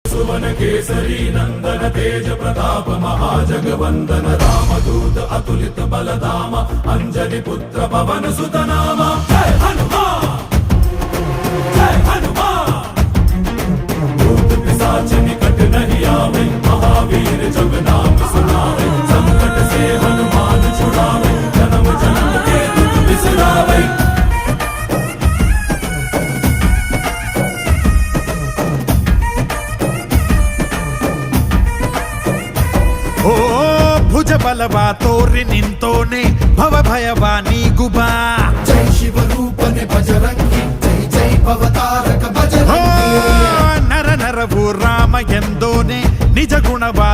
सुवन केसरी नंदन तेज प्रताप महाजगवंदन रामदूत अतुलित बलधाम अंजनी पुत्र पवन सुत नाम जय हनुमान जय हनुमान। भूत पिशाच निकट नहीं आवे महावीर जब नाम सुनावे संकट से हनुमान छुड़ावे जन्म जन्म के दुख बिसरावे। ಓ ಭುಜ ಬಲವಾ ತೋರಿ ನಿಂತೋನೆ ಭವ ಭಯವಾ ನೀಗುಬಾ ಜೈ ಶಿವರೂಪನೆ ಬಜರಂಗಿ ಜೈ ಜೈ ಭವತಾರಕ ಬಜರಂಗಿ ನರ ನರವು ರಾಮ ಎಂದೋನೆ ನಿಜ ಗುಣವಾ